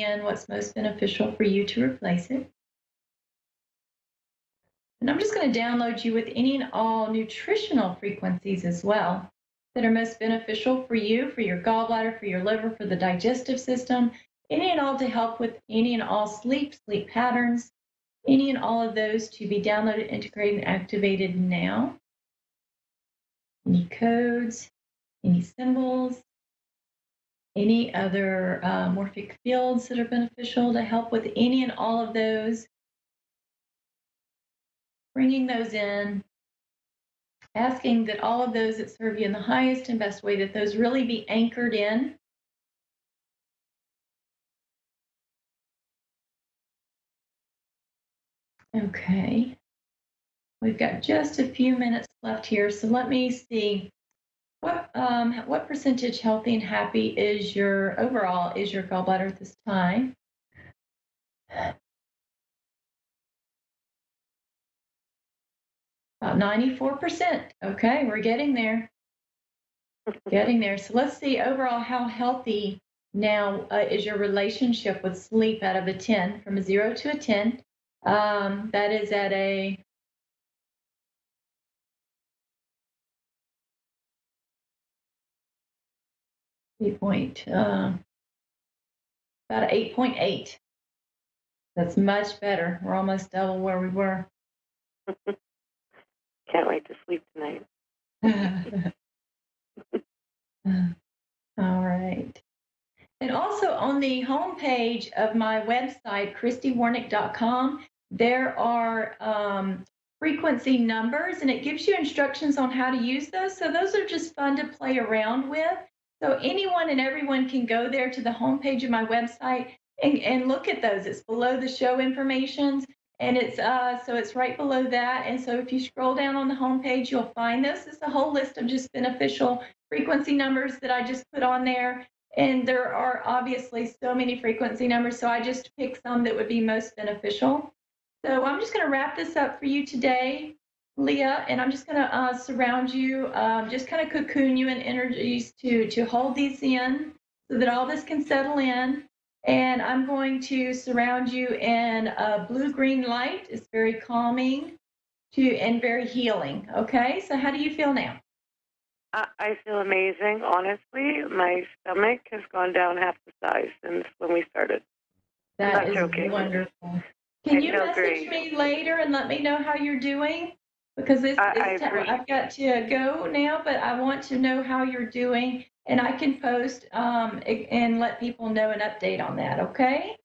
in what's most beneficial for you to replace it. And I'm just going to download you with any and all nutritional frequencies as well that are most beneficial for you, for your gallbladder, for your liver, for the digestive system, any and all to help with any and all sleep patterns, any and all of those to be downloaded, integrated, and activated now. Any codes, any symbols, any other morphic fields that are beneficial to help with any and all of those. Bringing those in, asking that all of those that serve you in the highest and best way, that those really be anchored in. Okay. We've got just a few minutes left here, so let me see. What percentage healthy and happy is your overall is your gallbladder at this time? About 94%. Okay, we're getting there. Getting there. So let's see overall how healthy now is your relationship with sleep out of a 10, from a 0 to a 10. That is at a about 8.8. That's much better. We're almost double where we were. Can't wait to sleep tonight. All right. And also on the homepage of my website, ChristyWarnick.com, there are frequency numbers, and it gives you instructions on how to use those. So those are just fun to play around with. So anyone and everyone can go there to the homepage of my website and look at those. It's below the show information, and it's so it's right below that. And so if you scroll down on the homepage, you'll find this. It's a whole list of just beneficial frequency numbers that I just put on there. And there are obviously so many frequency numbers, so I just picked some that would be most beneficial. So I'm just going to wrap this up for you today, Leah, and I'm just going to surround you, just kind of cocoon you in energies to hold these in so that all this can settle in. And I'm going to surround you in a blue-green light. It's very calming and very healing. Okay, so how do you feel now? I feel amazing. Honestly, my stomach has gone down half the size since when we started. That is wonderful. Can you message me later and let me know how you're doing? Because I've got to go now, but I want to know how you're doing, and I can post and let people know an update on that, okay?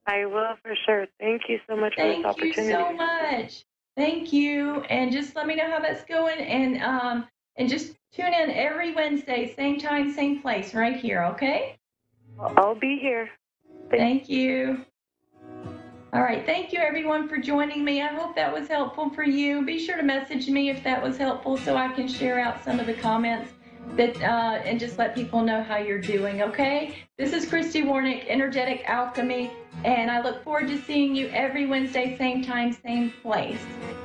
I will for sure. Thank you so much for this opportunity. Thank you so much. Thank you. And just let me know how that's going, and just tune in every Wednesday, same time, same place, right here, okay? I'll be here. Thank you. All right. Thank you, everyone, for joining me. I hope that was helpful for you. Be sure to message me if that was helpful so I can share out some of the comments that and just let people know how you're doing, okay? This is Christy Warnick, Energetic Alchemy, and I look forward to seeing you every Wednesday, same time, same place.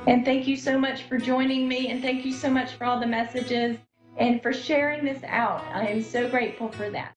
And thank you so much for joining me, and thank you so much for all the messages and for sharing this out. I am so grateful for that.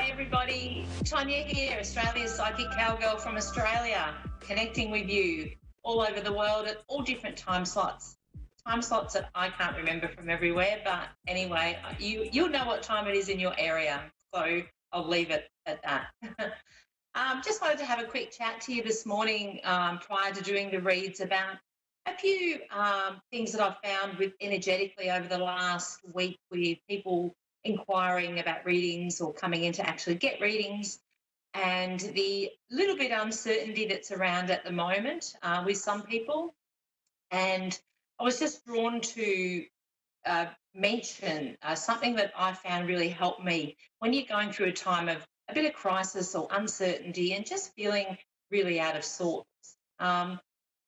Hi everybody, Tonya here, Australia's Psychic Cowgirl from Australia, connecting with you all over the world at all different time slots. Time slots that I can't remember from everywhere, but anyway, you'll know what time it is in your area, so I'll leave it at that. Just wanted to have a quick chat to you this morning prior to doing the reads about a few things that I've found with energetically over the last week with people inquiring about readings or coming in to actually get readings, and the little bit uncertainty that's around at the moment with some people. And I was just drawn to mention something that I found really helped me when you're going through a time of a bit of crisis or uncertainty and just feeling really out of sorts.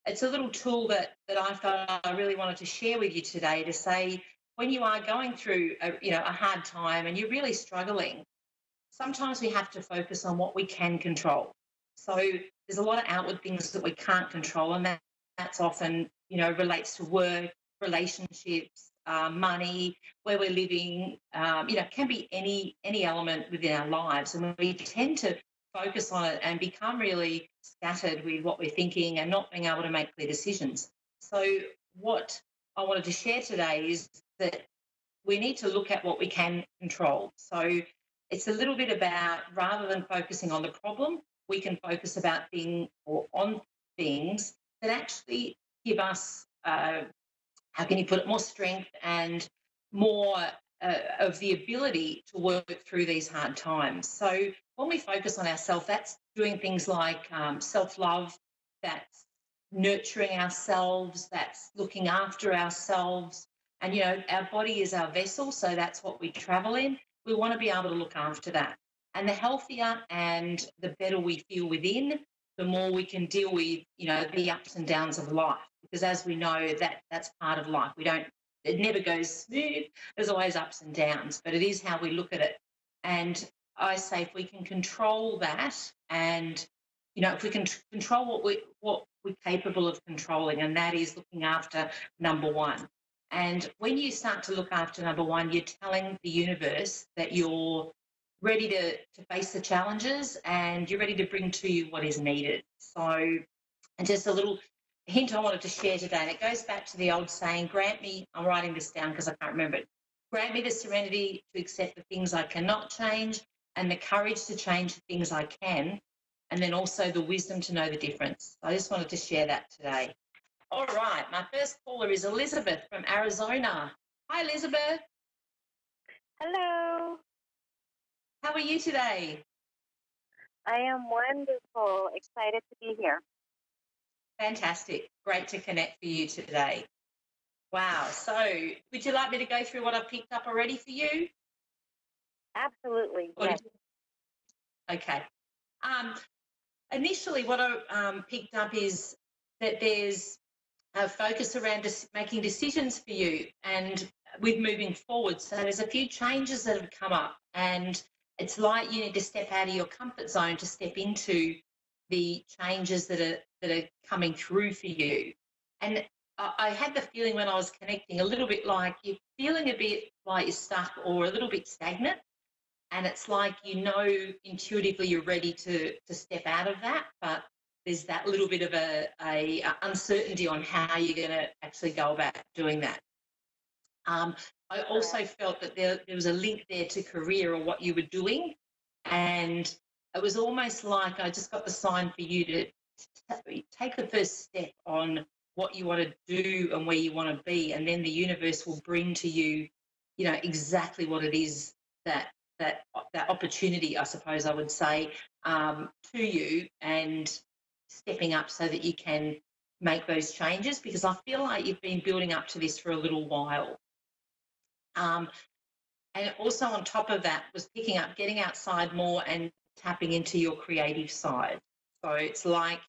It's a little tool that I felt I really wanted to share with you today to say, when you are going through a hard time and you're really struggling, sometimes we have to focus on what we can control. So there's a lot of outward things that we can't control, and that's often, relates to work, relationships, money, where we're living, can be any element within our lives. And we tend to focus on it and become really scattered with what we're thinking and not being able to make clear decisions. So what I wanted to share today is that we need to look at what we can control. So it's a little bit about, rather than focusing on the problem, we can focus on things that actually give us, how can you put it, more strength and more of the ability to work through these hard times. So when we focus on ourselves, that's doing things like self-love, that's nurturing ourselves, that's looking after ourselves. And, our body is our vessel, so that's what we travel in. We want to be able to look after that. And the healthier and the better we feel within, the more we can deal with, the ups and downs of life. Because as we know, that's part of life. It never goes smooth. There's always ups and downs, but it is how we look at it. And I say, if we can control that, and if we can control what we're capable of controlling, and that is looking after number one. And when you start to look after number one, you're telling the universe that you're ready to face the challenges and you're ready to bring to you what is needed. So, and just a little hint I wanted to share today, and it goes back to the old saying, grant me, I'm writing this down because I can't remember it, grant me the serenity to accept the things I cannot change and the courage to change the things I can, and then also the wisdom to know the difference. I just wanted to share that today. All right, my first caller is Elizabeth from Arizona. Hi, Elizabeth. Hello. How are you today? I am wonderful. Excited to be here. Fantastic. Great to connect for you today. Wow. So would you like me to go through what I've picked up already for you? Absolutely. Yes. Okay. Initially, what I picked up is that there's a focus around making decisions for you and with moving forward. So there's a few changes that have come up, and it's like you need to step out of your comfort zone to step into the changes that are coming through for you. And I had the feeling when I was connecting a little bit like you're feeling a bit like you're stuck or a little bit stagnant. And it's like, intuitively you're ready to step out of that, but there's that little bit of a uncertainty on how you're going to actually go about doing that. I also felt that there was a link there to career or what you were doing, and it was almost like I just got the sign for you to take the first step on what you want to do and where you want to be, and then the universe will bring to you, exactly what it is that opportunity, I suppose I would say, to you, and stepping up so that you can make those changes, because I feel like you've been building up to this for a little while. And also on top of that was picking up, getting outside more and tapping into your creative side. So it's like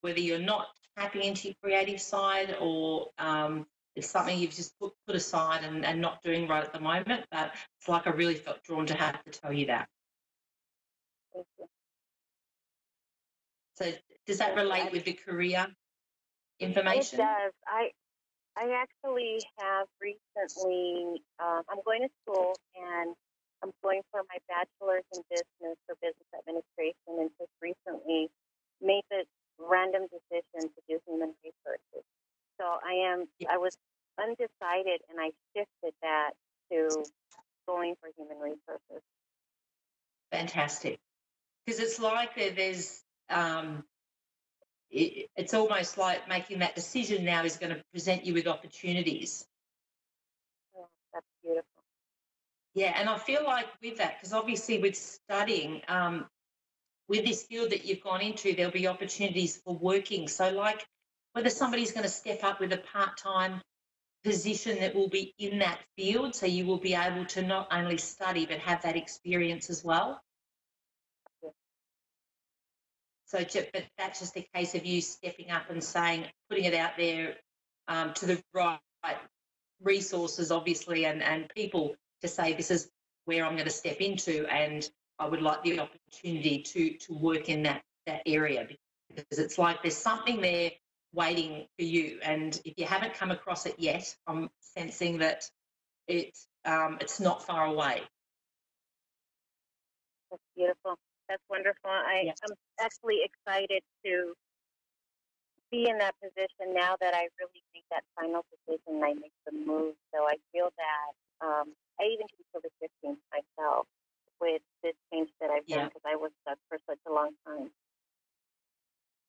whether you're not tapping into your creative side or it's something you've just put aside and not doing right at the moment, but it's like I really felt drawn to have to tell you that. So does that relate with the career information? It does. I actually have recently, I'm going to school, and I'm going for my bachelor's in business or business administration, and just recently made the random decision to do human resources. So I was undecided, and I shifted that to going for human resources. Fantastic. Because it's like there's it's almost like making that decision now is going to present you with opportunities. Oh, that's beautiful. Yeah, and I feel like with that, because obviously with studying, with this field that you've gone into, there'll be opportunities for working. So like whether somebody's going to step up with a part-time position that will be in that field, so you will be able to not only study but have that experience as well. So, but that's just a case of you stepping up and saying, putting it out there to the right resources, obviously, and people to say, this is where I'm going to step into, and I would like the opportunity to work in that area, because it's like there's something there waiting for you. And if you haven't come across it yet, I'm sensing that it's not far away. That's beautiful. That's wonderful. I'm actually excited to be in that position now that I really make that final decision and I make the move. So I feel that I even can feel the shifting myself with this change that I've done, because I was stuck for such a long time.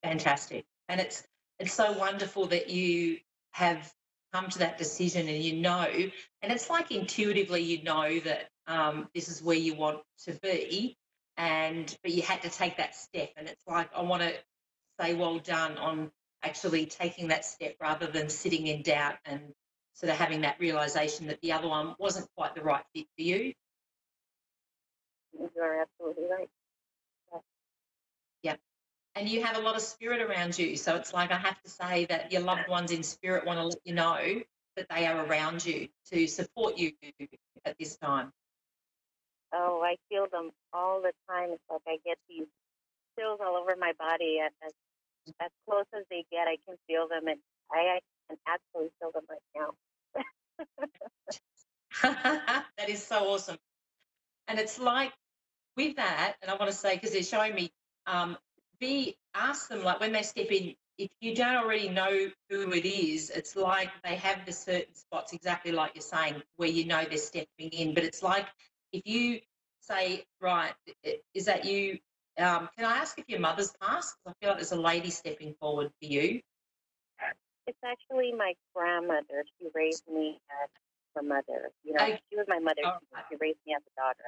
Fantastic. And it's so wonderful that you have come to that decision, and you know, and it's like intuitively you know that this is where you want to be, but you had to take that step. And it's like, I want to say well done on actually taking that step rather than sitting in doubt and sort of having that realisation that the other one wasn't quite the right fit for you. You are absolutely right. Yeah. And you have a lot of spirit around you. So it's like, I have to say that your loved ones in spirit want to let you know that they are around you to support you at this time. Oh, I feel them all the time. It's like I get these chills all over my body. As close as they get, I can feel them, and I can actually feel them right now. That is so awesome. And it's like with that, and I want to say, because they're showing me, ask them, like when they step in, if you don't already know who it is, it's like they have the certain spots, exactly like you're saying, where you know they're stepping in. But it's like if you say, right, is that you? Can I ask if your mother's passed? I feel like there's a lady stepping forward for you. It's actually my grandmother. She raised me as her mother. You know, she was my mother. She raised me as a daughter.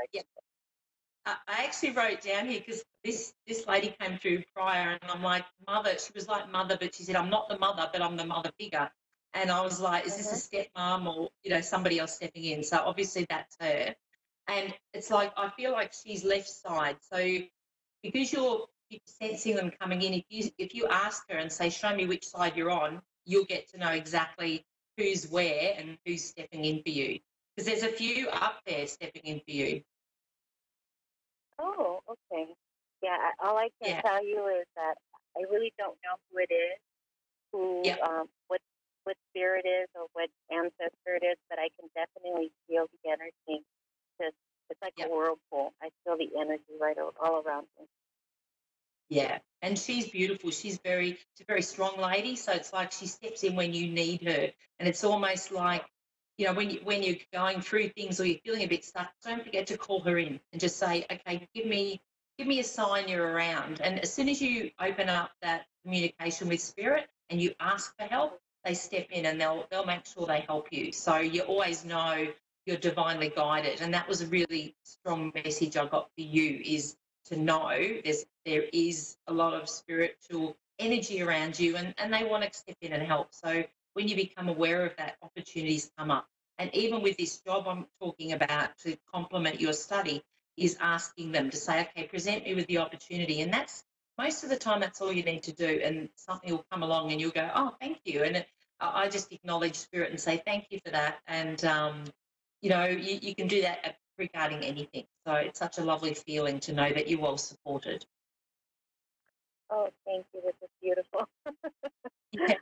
I actually wrote down here, because this lady came through prior, and I'm like, mother. She was like mother, but she said, I'm not the mother, but I'm the mother figure. And I was like, is this a stepmom or, you know, somebody else stepping in? So obviously that's her. And it's like, I feel like she's left side. So because you're sensing them coming in, if you ask her and say, show me which side you're on, you'll get to know exactly who's where and who's stepping in for you. Because there's a few up there stepping in for you. Oh, okay. Yeah, all I can tell you is that I really don't know who it is, what spirit is or what ancestor it is, but I can definitely feel the energy. It's like a whirlpool. I feel the energy right all around me. Yeah, and she's beautiful. She's a very strong lady, so it's like she steps in when you need her, and it's almost like, you know, when you're going through things or you're feeling a bit stuck, don't forget to call her in and just say, okay, give me a sign you're around. And as soon as you open up that communication with spirit and you ask for help, they step in and they'll make sure they help you. So you always know you're divinely guided, and that was a really strong message I got for you, is to know there is a lot of spiritual energy around you, and they want to step in and help. So when you become aware of that, opportunities come up. And even with this job I'm talking about to complement your study, is asking them to say, okay, present me with the opportunity. And that's most of the time, that's all you need to do. And something will come along and you'll go, oh, thank you. And I just acknowledge spirit and say, thank you for that. And, you know, you can do that regarding anything. So it's such a lovely feeling to know that you're well supported. Oh, thank you. This is beautiful. Yeah.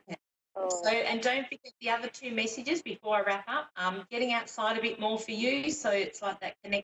So, and don't forget the other two messages before I wrap up. Getting outside a bit more for you. So it's like that connection